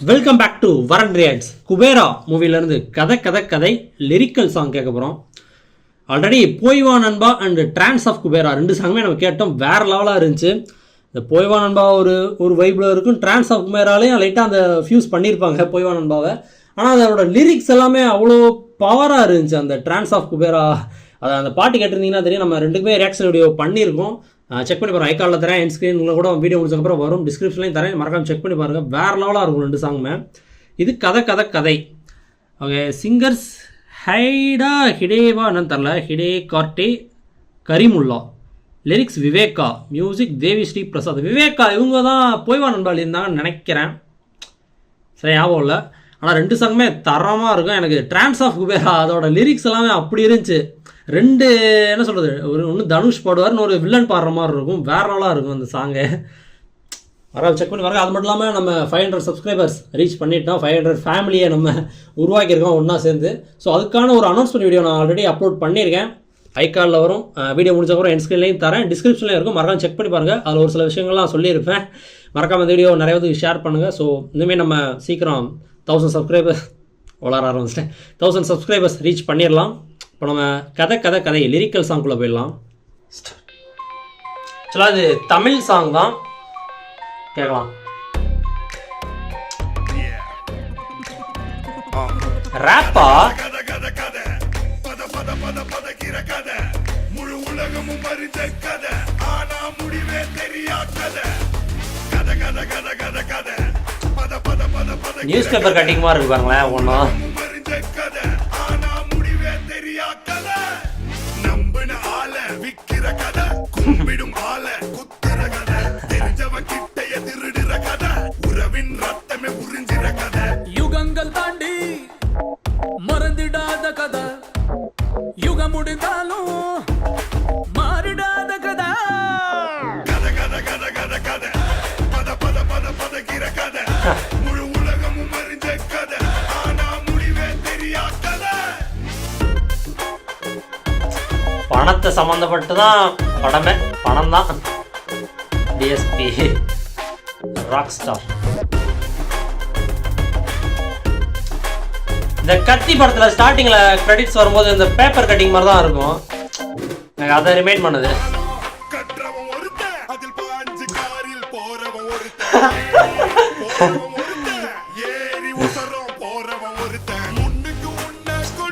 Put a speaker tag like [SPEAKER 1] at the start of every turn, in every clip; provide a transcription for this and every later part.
[SPEAKER 1] Welcome back to வரன் reacts. Kubera மூவிலேருந்து கதை கதை கதை லிரிக்கல் சாங் கேட்க போகிறோம். ஆல்ரெடி போய்வா நண்பா அண்ட் ட்ரான்ஸ் ஆஃப் குபேரா ரெண்டு சாங்குமே நம்ம கேட்டோம். வேறு லெவலாக இருந்துச்சு. இந்த போய்வா நண்பா ஒரு வைப்பில் இருக்கும். ட்ரான்ஸ் ஆஃப் குபேராலையும் லைட்டாக அந்த ஃபியூஸ் பண்ணியிருப்பாங்க போய்வா நண்பாவை. ஆனால் அதோட லிரிக்ஸ் எல்லாமே அவ்வளோ பவராக இருந்துச்சு. அந்த ட்ரான்ஸ் ஆஃப் குபேரா அதை அந்த பாட்டு கேட்டிருந்தீங்கன்னா தெரியும். நம்ம ரெண்டுக்குமே ரியாக்ஷன் வீடியோ பண்ணியிருக்கோம். செக் பண்ணி பாருங்கள். ஐகாலில் தரேன், என் ஸ்க்ரீனில் கூட வீடியோ முடிச்சதுக்கப்புறம் வரும். டிஸ்கிரிப்ஷன்லையும் தரேன், மறக்காமல் செக் பண்ணி பாருங்கள். வேறு லெவலாக இருக்கும் ரெண்டு சாங்குமே. இது கதை கதை கதை. ஓகே, சிங்கர்ஸ் ஹைடா ஹிடேவா என்னன்னு தரல, ஹிடே கார்டே கரிமுல்லா. Lyrics Viveka, music Devi Sri Prasad. விவேகா இவங்க தான் போய்வா நண்பாளி இருந்தாங்கன்னு நினைக்கிறேன், சரி ஞாபகம் இல்லை. ஆனால் ரெண்டு சாங்குமே தரமாக இருக்கும். எனக்கு ட்ரான்ஸ் ஆஃப் குபேரா அதோட லிரிக்ஸ் எல்லாமே அப்படி இருந்துச்சு. ரெண்டு என்ன சொல்கிறது, ஒன்று தனுஷ் பாடுவார், இன்னொரு வில்லன் பாடுற மாதிரி இருக்கும். வேற நாளாக இருக்கும் அந்த சாங்கை. வர செக் பண்ணி பாருங்கள். அது மட்டும் இல்லாமல் நம்ம 500 சப்ஸ்கிரைபர்ஸ் ரீச் பண்ணிட்டோம். 500 ஃபேமிலியை நம்ம உருவாக்கியிருக்கோம் ஒன்றா சேர்ந்து. ஸோ அதுக்கான ஒரு அனௌன்ஸ்மெண்ட் வீடியோ நான் ஆல்ரெடி அப்லோட் பண்ணியிருக்கேன். ஐகாலில் வரும். வீடியோ முடிச்சப்பறம் என் ஸ்க்ரீன்லையும் தரேன், டிஸ்கிரிப்ஷன்லேயும் இருக்கும். மறக்காம செக் பண்ணி பாருங்கள். அதில் ஒரு சில விஷயங்கள்லாம் சொல்லியிருப்பேன். மறக்காம இந்த வீடியோ நிறைய பேருக்கு ஷேர் பண்ணுங்கள். ஸோ இனிமேல் நம்ம சீக்கிரம் 1000 சப்ஸ்கிரைபர்ஸ் வளர ஆரம்பிச்சிட்டேன். 1000 சப்ஸ்கிரைபர்ஸ் ரீச் பண்ணிடலாம். இப்போ நம்ம கதை கதை கதை லிரிக்கல் சாங்குள்ளே போயிடலாம். ஆக்சுவலாக அது தமிழ் சாங் தான், கேட்கலாம். ரேப்பா முழு உலகமும் அறிந்த கதை, ஆனா முடிவே தெரியா கதை. கதை கதை கதை கதை கதை நியூஸ் பேப்பர் கட்டிங் மாதிரி இருக்கு பாருங்களேன். ஒன்றும் கும்பிடும் ஆள குத்துற கதை, தெரிஞ்சவன் கிட்டைய திருடுற கதை, உறவின் ரத்தமே உறிஞ்சிற கதை, யுகங்கள் தாண்டி மறந்திடாத கதை, யுகம் முடிந்தாலும் மாறிடாத கதை. கதை கதை கதை கதை கதை பத பத பத பதகிற கதை, முழு உலகமும் அறிஞ்ச கதை, ஆனா முடிவே தெரியா கதை. பணத்தை சம்பந்தப்பட்டு தான் படமே, பணம் தான். DSP rock star. இந்த கத்தி படத்துல ஸ்டார்டிங்ல கிரெடிட்ஸ் வரும்போது இந்த பேப்பர் கட்டிங் மாதிரி தான் இருக்கும். எனக்கு அதை ரிமைண்ட் பண்ணுது.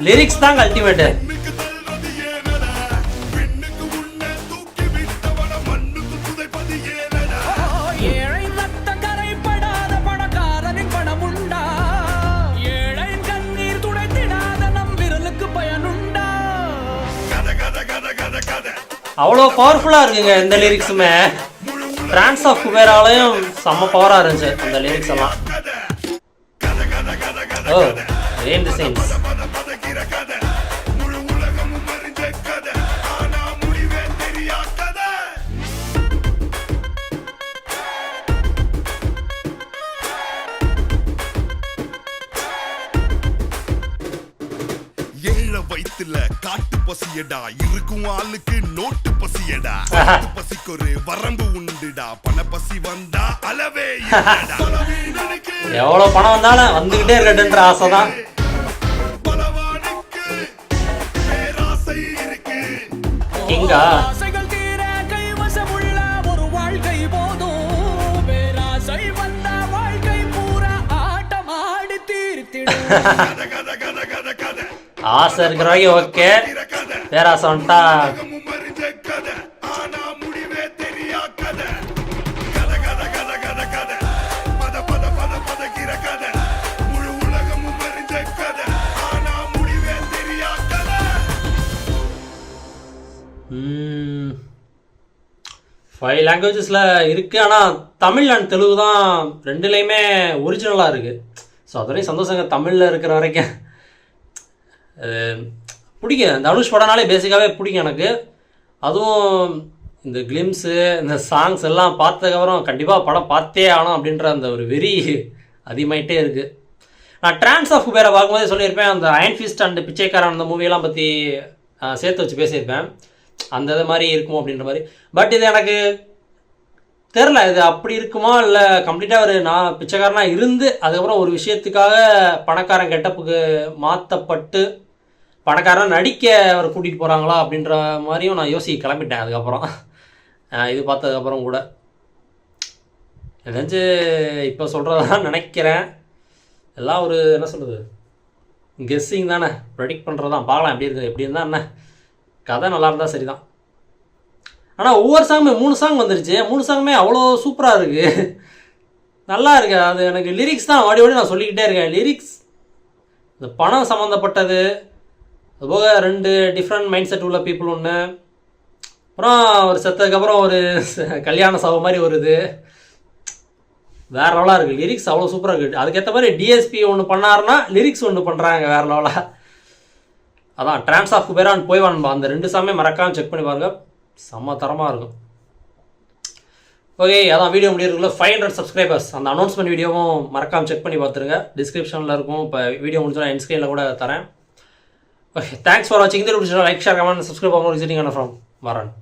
[SPEAKER 1] லிரிக்ஸ் தான் அல்டிமேட். அவ்வளோ பவர்ஃபுல்லாக இருக்குங்க இந்த லிரிக்ஸுமே. ட்ரான்ஸ் ஆஃப் குபேராலையும் செம்ம பவராக இருந்துச்சு அந்த லிரிக்ஸ் எல்லாம். ஓ ரேன் டிசைன்ஸ்.
[SPEAKER 2] வயித்துல காட்டு பசியடா, இருக்கும் ஆளுக்கு நோட்டு பசியடா. பசிக்கு ஒரு வரம்பு உண்டுடா, பண பசி வந்தா அளவே இல்லடா.
[SPEAKER 1] எவ்வளவு பணம் வந்தாலும் வந்துகிட்டே இருக்கட்டுன்ற ஆசைதான்.
[SPEAKER 2] பலவானுக்கு பேராசை இருக்கு.
[SPEAKER 1] கிங்கா
[SPEAKER 3] ஒரு வாழ்க்கை போதும், பேராசை வந்த வாழ்க்கை பூரா ஆட்டமாடி தீர்த்திடும்.
[SPEAKER 1] ஆசை இருக்கிறவங்க ஓகே, பேராசை வந்துட்டா ஃபைவ் லாங்குவேஜஸில் இருக்குது. ஆனால் தமிழ் அண்ட் தெலுங்கு தான் ரெண்டுலேயுமே ஒரிஜினலாக இருக்குது. ஸோ அதுவரையும் சந்தோஷங்க. தமிழில் இருக்கிற வரைக்கும் பிடிக்கும். தனுஷ் படம்னாலே பேசிக்காகவே பிடிக்கும் எனக்கு. அதுவும் இந்த கிளிம்ஸு இந்த சாங்ஸ் எல்லாம் பார்த்ததுக்கப்புறம் கண்டிப்பாக படம் பார்த்தே ஆகணும் அப்படின்ற அந்த ஒரு வெறி அதிகமாகிட்டே இருக்குது. நான் ட்ரான்ஸ் ஆஃப் குபேரா பார்க்கும்போதே சொல்லியிருப்பேன், அந்த அயன் ஃபிஸ்ட் அண்ட் பிச்சைக்காரன் அந்த மூவியெல்லாம் பற்றி சேர்த்து வச்சு பேசியிருப்பேன். அந்த இது மாதிரி இருக்கும் அப்படின்ற மாதிரி. பட் இது எனக்கு தெரில இது அப்படி இருக்குமா இல்லை கம்ப்ளீட்டாக ஒரு நான் பிச்சைக்காரனாக இருந்து அதுக்கப்புறம் ஒரு விஷயத்துக்காக பணக்காரன் கெட்டப்புக்கு மாற்றப்பட்டு பணக்காரன் நடிக்க அவர் கூட்டிகிட்டு போகிறாங்களா அப்படின்ற மாதிரியும் நான் யோசிக்க கிளம்பிட்டேன். அதுக்கப்புறம் இது பார்த்ததுக்கப்புறம் கூட நினச்சி இப்போ சொல்கிறதான் நினைக்கிறேன். எல்லாம் ஒரு என்ன சொல்கிறது கெஸ்ஸிங் தானே, ப்ரெடிக்ட் பண்ணுறது தான். பார்க்கலாம் எப்படி இருக்குது. எப்படி இருந்தால் என்ன, கதை நல்லா இருந்தால் சரி தான். ஆனால் ஒவ்வொரு சாங்குமே 3 சாங் வந்துருச்சு. 3 சாங்குமே அவ்வளோ சூப்பராக இருக்குது, நல்லா இருக்கு. அது எனக்கு லிரிக்ஸ் தான் ஓடி நான் சொல்லிக்கிட்டே இருக்கேன். லிரிக்ஸ் இந்த பணம் சம்மந்தப்பட்டது, அதுபோக 2 டிஃப்ரெண்ட் மைண்ட் செட் உள்ள பீப்புள் ஒன்று, அப்புறம் ஒரு செத்ததுக்கப்புறம் ஒரு கல்யாண சபை மாதிரி வருது, வேறு லெவலாக இருக்குது. லிரிக்ஸ் அவ்வளோ சூப்பராக இருக்குது. அதுக்கேற்ற மாதிரி டிஎஸ்பி ஒன்று பண்ணாருன்னா லிரிக்ஸ் ஒன்று பண்ணுறாங்க வேறு லெவலாக. அதான் ட்ரான்ஸ் ஆஃப் குபேரான் போய் வான்பா, அந்த 2 சாமே மறக்காமல் செக் பண்ணி பாருங்கள், செம்ம தரமாக இருக்கும். ஓகே, அதான் வீடியோ முடியிருக்குள்ள 500 சப்ஸ்கிரைபர்ஸ் அந்த அனௌன்ஸ்மெண்ட் வீடியோவும் மறக்காமல் செக் பண்ணி பார்த்துருங்க. டிஸ்கிரிப்ஷனில் இருக்கும். இப்போ வீடியோ முடிஞ்சா என் ஸ்க்ரீனில் கூட தரேன். ஓகே, தேங்க்ஸ் ஃபார் வாட்சிங். இந்த video like share comment subscribe பண்ணுங்க. விசிட்டிங் ஃப்ரம் வரன்.